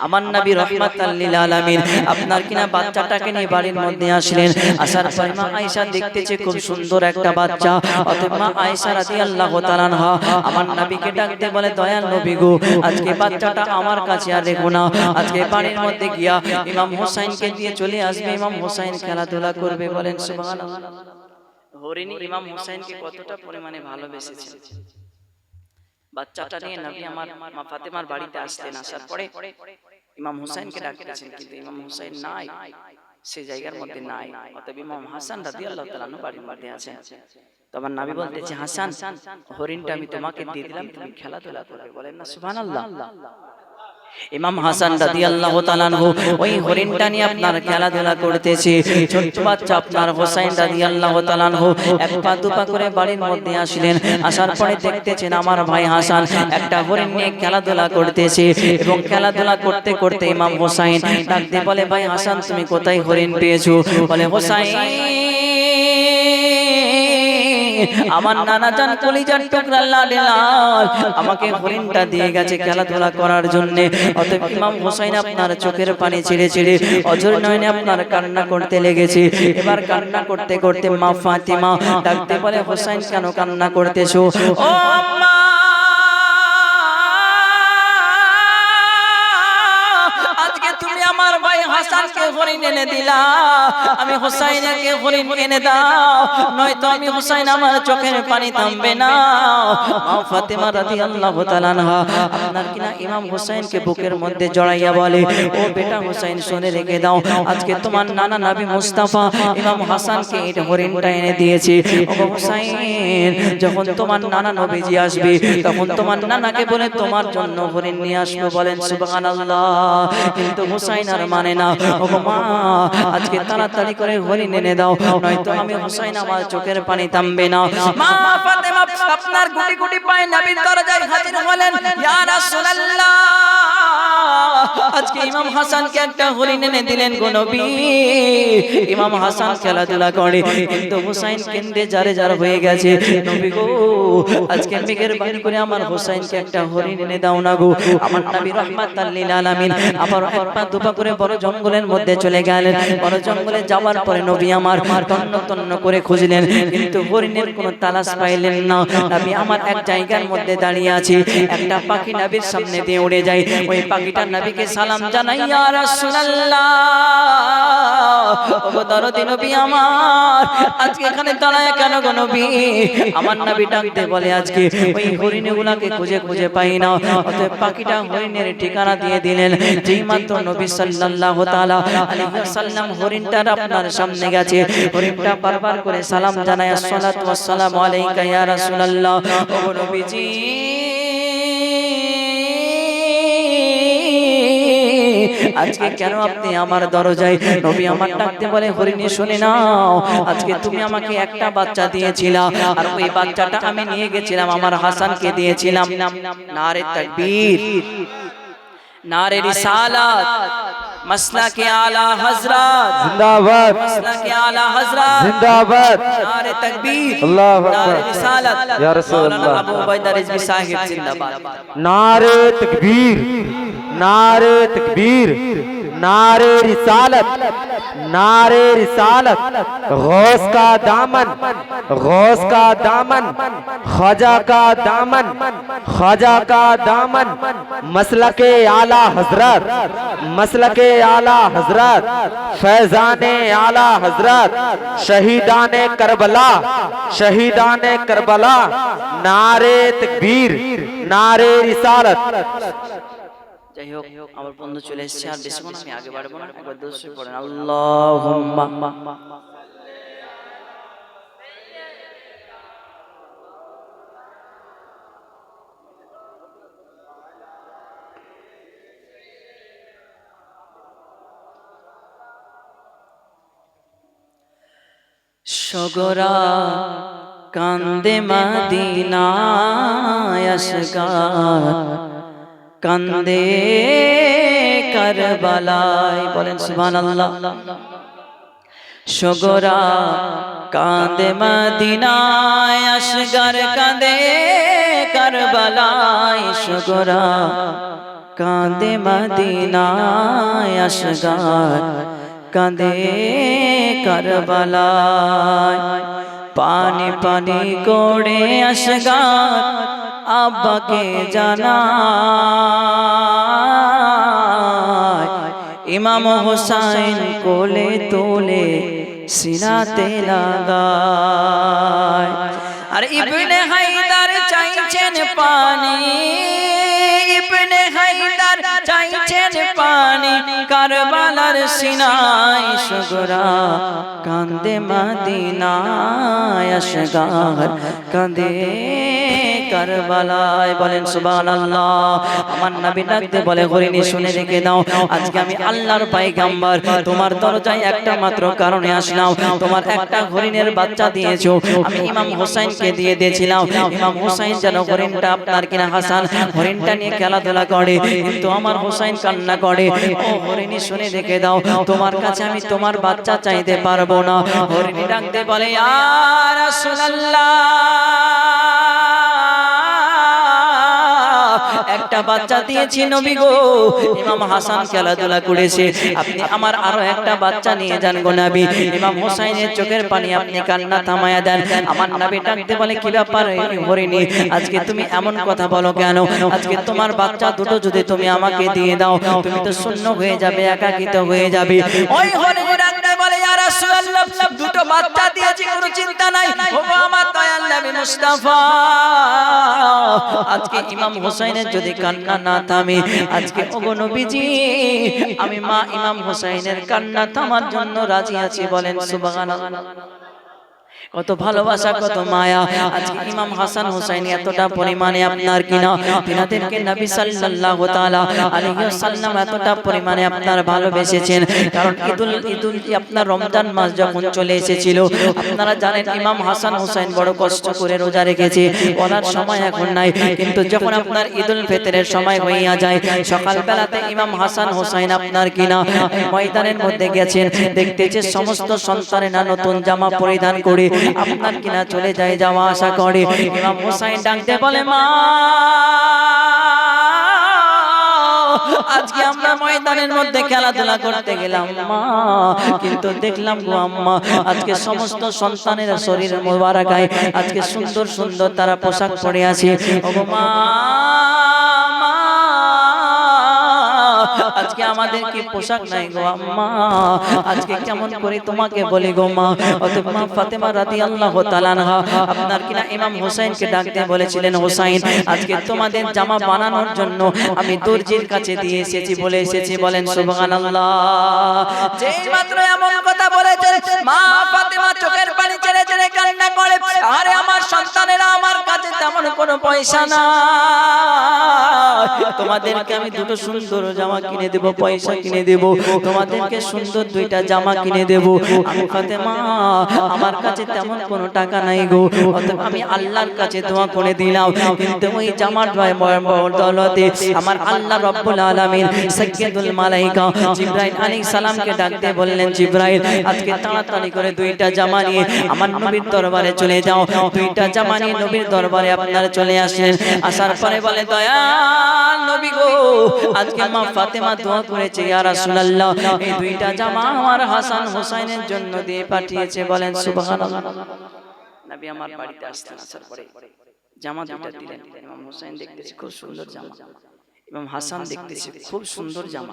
আমার নবী রাহমাতাল লিল আলামিন আপনার কিনা বাচ্চাটাকে নিয়ে বাড়ির মধ্যে আসলেন। আসার পর মা আয়েশা দেখতেছে খুব সুন্দর একটা বাচ্চা। অতঃপর মা আয়েশা রাদিয়াল্লাহু তাআলা আনহা আমার নবীকে ডাকতে বলে দয়াল নবী গো আজকে বাচ্চাটা আমার কাছে আর রেখো না, আজকে বাড়ির মধ্যে গিয়া ইমাম হুসাইনকে দিয়ে চলে আসবে, ইমাম হুসাইন খেলাধুলা করবে। বলেন সুবহানাল্লাহ। হরিণী ইমাম হুসাইনকে কতটা পরিমাণে ভালোবেসেছেন। বাচ্চাটা নিয়ে নবী আমার মা ফাতেমার বাড়িতে আসলেন। আসার পরে ইমাম হুসাইনকে ডাকতেছেন, কিন্তু ইমাম হুসাইন নাই, সেই জায়গার মধ্যে নাই। অতএব ইমাম হাসান রাদিয়াল্লাহু তাআলা আনহু বাড়ির মধ্যে আছেন। তো আমার নবী বলতেছে হাসান হরিণটা আমি তোমাকে দিয়ে দিলাম, তুমি খেলাধুলা করবে। বলেন না সুবহানাল্লাহ। ইমাম হাসান রাদিয়াল্লাহু তাআলা আনহু ওই হরিণটা নিয়ে আপনার খেলাধুলা করতেছে। ছোট বাচ্চা আপনার হুসাইন রাদিয়াল্লাহু তাআলা আনহু এক পা দুপা করে বাড়ির মধ্যে আসলেন। আসার পরে দেখতেছেন আমার ভাই হাসান একটা হরিণ নিয়ে খেলাধুলা করতেছে এবং খেলাধুলা করতে করতে ইমাম হুসাইন ডাকতে বলে ভাই হাসান তুমি কোথায় হরিণ পেয়েছো? বলে হুসাইন আমার নানা জান কলিজার টুকরা লাল আমাকে হরিণটা দিয়ে গেছে খেলাধুলা করার জন্য। অতএব ইমাম হুসাইন আপনার চোখের পানি ছেড়ে ছেড়ে অঝর নয়নে আপনার কান্না করতে লেগেছে। এবার কান্না করতে করতে মা ফাতিমা ডাকতে বলে হুসাইন কেন কান্না করতেছো? ও আম্মা আজকে তুমি আমার ভাই হাসানকে হরিণ এনে দিলা, আমি হুসাইনকে হরিণ এনে দাও, নয়তো আমি হুসাইন আমার চোখের পানি থামবে না। মা ফাতেমা রাদিয়াল্লাহু তাআলা আনহা আপনার কিনা ইমাম হুসাইনকে বুকের মধ্যে জড়াইয়া বলে, ও বেটা হুসাইন শুনে রেখে দাও, আজকে তোমার নানা নবী মুস্তাফা ইমাম হাসানকে এই হরিণটা এনে দিয়েছে। ও হুসাইন, যখন তোমার নানা নবীজি আসবে তখন তোমার নানাকে বলে তোমার জন্য হরিণ নিয়ে আসবে। বলেন সুবহানাল্লাহ। কিন্তু হুসাইন আর মানে না, ও মা আজকে তাড়াতাড়ি করে হরিণ এনে দাও, নয়তো আমি হুসাইন আমার চোখের পানি থামবে না। মা ফাতেমা আপনার গুটি গুটি পায়ে নবীর দরজায় হাজির হলেন, ইয়া রাসূলুল্লাহ, আজকে ইমাম হাসানকে একটা হরিণ এনে দিলেন গো নবী। ইমাম হাসান খেলাধুলা করে, কিন্তু হুসাইন কেন্দে জারে জার হয়ে গেছে। নবী গো, আজকে মেহেরবানি করে আমার হুসাইনকে একটা হরিণ এনে দাও না গো। আমার নবী রাহমাতাল লিল আলামিন আবার এক পা দুপা করে বড় জঙ্গলের মধ্যে চলে গেলেন। বড় জঙ্গলে যাওয়ার পরে নবী আমার তন্ন তন্ন করে খুঁজলেন, কিন্তু হরিণের কোনো তালাশ পাইলেন না। নবী আমার এক জায়গার মধ্যে দাঁড়িয়ে আছে, একটা পাখি নবীর সামনে দিয়ে উড়ে যায়। ওই পাখিটা নবীকে সালাম জানাই, ইয়া রাসূলুল্লাহ, ও দরদি নবী আমার, আজকে এখানে দাঁড়ায় কেন গো নবী? আমার নবী ডাকতে বলে, আজকে ওই হরিণগুলাকে খুঁজে খুঁজে পাই না। অতএব পাখিটা হরিণের ঠিকানা দিয়ে দিলেন। যেই মাত্র নবী সাল্লাল্লাহু তাআলা আলাইহি ওয়াসাল্লাম হরিণটার আপনার সামনে গেছে, হরিণটা বারবার করে সালাম জানায়, আসসালাতু ওয়াসসালামু আলাইকা ইয়া রাসূলুল্লাহ। ও নবীজি, আজকে কেন আপনি আমার দরজায়? নবী আমার ডাকতে বলে, হরিণী শুনে নাও, আজকে তুমি আমাকে একটা বাচ্চা দিয়েছিলা, আর ওই বাচ্চাটা আমি নিয়ে গেছিলাম আমার হাসানকে দিয়েছিলাম। নারে তাকবীর, নারে রিসালাত, মাসলাকে আলা হযরত জিন্দাবাদ, মাসলাকে আলা হযরত জিন্দাবাদ, নারে তাকবীর, আল্লাহু আকবার, নারে রিসালাত, ইয়া রাসূলুল্লাহ, আবু উবাইদা রিজভী সাহেব জিন্দাবাদ, नारे तकबीर, नारे तकबीर, नारे रिसालत, नारे रिसालत, गौस का दामन, गौस का दामन, ख्वाजा का दामन, ख्वाजा का दामन, मसलके आला हजरत, मसलके आला हजरत, फैजाने आला हजरत, शहीदाने करबला, शहीदाने करबला, नारे तकबीर, नारे रिसालत। যাই হোক, আমার বন্ধু চলে এসেছে, আর বেশিক্ষণ আমি আগে বাড়বো না। একবার দোষে পড়েন, আল্লাহুম্মা। সগরা কান্দে মদিনায় আসগার, কান্দে কারবালায়। বলেন সুবহানাল্লাহ। সগরা কান্দে মদিনায় আসগার, কান্দে কারবালায়। সগরা কান্দে মদিনায় আসগার, কান্দে কারবালায়। পানি পানি করে আসগার আব্বাকে জানায়, ইমাম হোসাইন কোলে তোলে সিনাতে লাগায়। আর ইবনে হায়দার চাইছেন পানি, ইবনে হায়দার চাইছেন পানি কারবালার সিনায়। সগরা কান্দে মদিনায় আসগার, কান্দে কারবালায়। বলেন সুবহানাল্লাহ। আমার নবী ডাকতে বলে, হরিণী শুনে রেখে দাও, আজকে আমি আল্লাহর পয়গম্বর তোমার দরজায় একটা মাত্র কারণে আসলাম। তোমার একটা হরিণের বাচ্চা দিয়েছো, আমি ইমাম হোসেনকে দিয়ে দিয়েছিলাম। ইমাম হোসেন যেন হরিণটা আপনার কিনা হাসান হরিণটা নিয়ে খেলাধুলা করে, কিন্তু আমার হোসেন কান্না করে। ও হরিণী শুনে রেখে দাও, তোমার কাছে আমি তোমার বাচ্চা চাইতে পারবো না। হরিণী ডাকতে বলে, ইয়া রাসূলুল্লাহ, একটা বাচ্চা দিয়েছি নবী গো, ইমাম হাসান খেলাধুলা করেছে, আপনি আমার আরো একটা বাচ্চা নিয়ে যান গো নবী। ইমাম হোসাইনের চোখের পানি আপনি কান্না থামায়া দেন। আমার নবী ডাকতে বলে কি ব্যাপার হরিণী, আজকে তুমি এমন কথা বলো কেন? আজকে তোমার বাচ্চা দুটো যদি তুমি আমাকে দিয়ে দাও, তুমি তো শূন্য হয়ে যাবে, একাকিত হয়ে যাবে। ওই হরিণী ডাকতে বলে ইয়া রাসূলুল্লাহ, দুটো বাচ্চা দিয়েছি, কোনো চিন্তা নাই, ও আমার দয়াল নবী মুস্তাফা। আজকে ইমাম হোসেনের যদি কান্না না থামে, আজকে ওগো নবীজি আমি মা ইমাম হোসেনের কান্না থামার জন্য রাজি আছি, বলেন সুবহানাল্লাহ। কত ভালোবাসা, কত মায়া। আজকে ইমাম হাসান হুসাইন এতটা পরিমাণে আপনার কিনা তিনাদেরকে নবী সাল্লাল্লাহু তাআলা আলাইহি ওয়াসাল্লাম এতটা পরিমাণে আপনার ভালোবেসেছেন। কারণ ঈদুল আপনার রমজান মাস যখন চলে এসেছিল, আপনারা জানেন ইমাম হাসান হুসাইন বড় কষ্ট করে রোজা রেখেছে, বলার সময় এখন নাই। কিন্তু যখন আপনার ঈদুল ফিতরের সময় হইয়া যায়, সকালবেলাতে ইমাম হাসান হুসাইন আপনার কিনা ময়দানের মধ্যে গেছেন, দেখতেছে সমস্ত সন্তানেরা নতুন জামা পরিধান করে আপনার কিনা চলে যায়, যাওয়া আসা করে। ইমাম হোসেন ডাকতে বলে মা, আজকে আমরা ময়দানের মধ্যে খেলাধুলা করতে গেলাম মা, কিন্তু দেখলাম গো আম্মা, আজকে সমস্ত সন্তানের শরীর মোবারকায় আজকে সুন্দর সুন্দর তারা পোশাক পরে আছে। ওগো মা, আজকে আমাদের কি পোশাক নাই গো আম্মা, আজকে কেমন করে তোমাকে বলি গো মা। অতঃপর মা ফাতেমা রাদিয়াল্লাহু তাআলা আনহা আপনার কিনা ইমাম হোসেনকে ডাকতে বলেছিলেন, হোসেন আজকে তোমাদের জামা বানানোর জন্য আমি দর্জির কাছে দিয়ে এসেছি, বলে এসেছি, বলেন সুবহানাল্লাহ। যেই মাত্র এমন কথা বলেছেন, মা ফাতেমা চোখের পানি ছেড়ে ছেড়ে কান্না করে, আরে আমার সন্তানেরা, আমার কাছে তেমন কোনো পয়সা না, তোমাদেরকে আমি দুটো সুন্দর জামা কিনে দেব, পয়সা কিনে দেব, তোমাদেরকে সুন্দর দুইটা জামা কিনে দেব। আমি ফাতেমা, আমার কাছে তেমন কোনো টাকা নাই গো, অতএব আমি আল্লাহর কাছে দোয়া করে দিলাম, কিন্তু ওই জামার বদৌলতে আমার আল্লাহ রব্বুল আলামিন সাইয়্যিদুল মালায়েকা জিবরাইল আলাইহিস সালামকে ডাকতে বললেন, জিবরাইল আজকে তাড়াতাড়ি করে দুইটা জামা নিয়ে আমার নবীর দরবারে চলে যাও। দুইটা জামা নিয়ে নবীর দরবারে আপনারা চলে আসেন। আসার পরে বলে, দয়াল নবী গো, আজকে মা ফাতেমা দোয়া করেছে, ইয়া রাসূলুল্লাহ এই দুইটা জামা আমার হাসান হোসেনের জন্য দিয়ে পাঠিয়েছে, বলেন সুবহানাল্লাহ। নবী আমার বাড়িতে আসতেন, আসার পরে জামা দুইটা দিলেন। ইমাম হোসেন দেখতেছি খুব সুন্দর জামা, ইমাম হাসান দেখতেছি খুব সুন্দর জামা।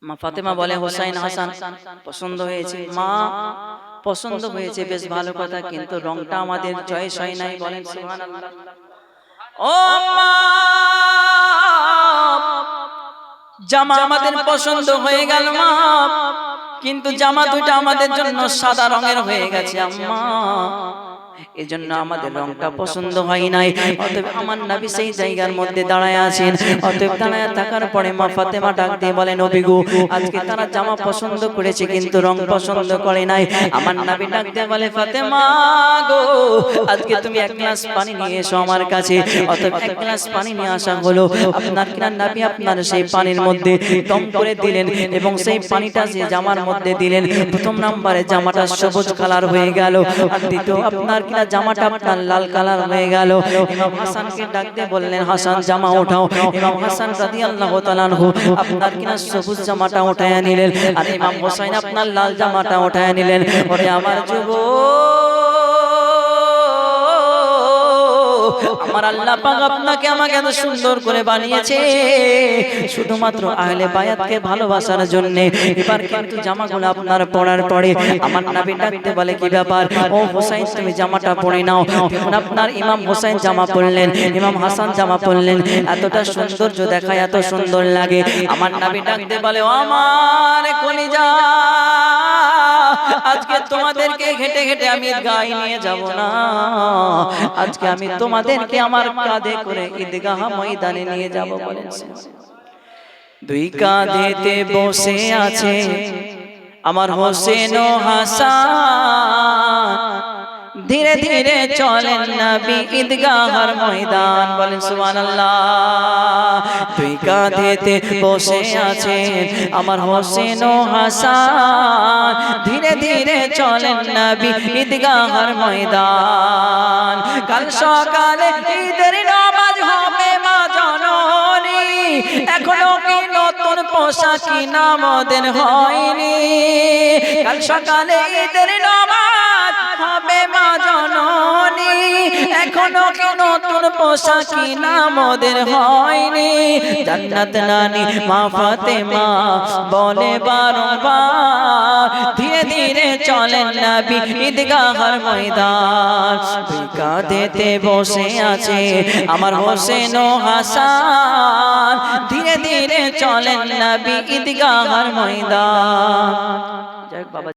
মা ফাতেমা বলে, হোসেন হাসান পছন্দ হয়েছে? মা পছন্দ হয়েছে, বেশ ভালো কথা, কিন্তু রংটা আমাদের চয়েস হয় নাই, বলেন সুবহানাল্লাহ। ও মা, জামা আমাদের পছন্দ হয়ে গেল মা, কিন্তু জামা দুইটা আমাদের জন্য সাদা রঙের হয়ে গেছে আম্মা, এজন্য আমাদের রংটা পছন্দ হয় নাই। অতএব আমার নবী সেই জায়গার মধ্যে দাঁড়ায় আছেন। অতএব দাঁড়ায় থাকার পরে মা ফাতেমা ডাক দিয়ে বলেন, নবী গো, আজকে তারা জামা পছন্দ করেছে কিন্তু রং পছন্দ করে নাই। আমার নবী ডাক দিয়ে বলে, ফাতেমা গো, আজকে তুমি এক গ্লাস পানি নিয়ে এসো আমার কাছে। অতএব এক গ্লাস পানি নিয়ে আসা হলো। আপনার কিনা নবী আপনার সেই পানির মধ্যে দম করে দিলেন এবং সেই পানিটা যে জামার মধ্যে দিলেন। প্রথম নম্বরে জামাটা সবুজ কালার হয়ে গেল, আর দ্বিতীয় আপনার কিনা জামাটা আপনার লাল কালার হয়ে গেল। ইমাম হাসানকে ডাক দিয়ে বললেন, হাসান জামা ওঠাও। ইমাম হাসান রাদিয়াল্লাহু তাআলা আনহু আপনার কিনা সবুজ জামাটা উঠায়া নিলেন, আর ইমাম হোসেন আপনার লাল জামাটা উঠায়া নিলেন। ওরে আমার যুবক, আমার আল্লাহ পাক আপনাকে আমাকে এত সুন্দর করে বানিয়েছে শুধুমাত্র আহলে বায়াতকে ভালোবাসার জন্য। এবার কিন্তু জামাগুলো আপনার পরার পরে আমার নবী ডাকতে বলে, কি ব্যাপার? ও হোসেন, তুমি জামাটা পরে নাও। তখন আপনার ইমাম হোসেন জামা পরলেন, ইমাম হাসান জামা পরলেন। এতটা সৌন্দর্য দেখায়, এত সুন্দর লাগে। আমার নবী ডাকতে বলে, ও আমার কলিজা, আজকে তোমাদেরকে ঘেটে ঘেটে আমি গাই নিয়ে যাব না, আজকে আমি তোমাদেরকে আমার কাঁধে করে ঈদগাহ ময়দানে নিয়ে যাব। বলেছে দুই কাঁধেতে বসে আছে আমার হোসেন ও হাসান, ধীরে ধীরে চলেন নবী ঈদগাহর ময়দান, বলেন সুবহানাল্লাহ। দুই কাঁধেতে বসে আছেন আমার হোসেন ও হাসান, ধীরে ধীরে চলেন নবী ঈদগাহর ময়দান। কাল সকালে ঈদের নামাজ হবে মা জনম, পোশাক কিনা মোদের হয়নি কাল সকালে ঈদের নামাজ হবে মা জননী এখনো কি নতুন পোশাক কিনা মোদের হয়নি জান্নাত নানি মা ফাতেমা বলে বারবার ধীরে ধীরে চলেন নবী ঈদগাহর ময়দান দুই কাঁধেতে বসে আছে আমার হোসেন ও হাসান ধীরে ধীরে চলেন নবী ঈদগাহর ময়দান। জয় বাবা।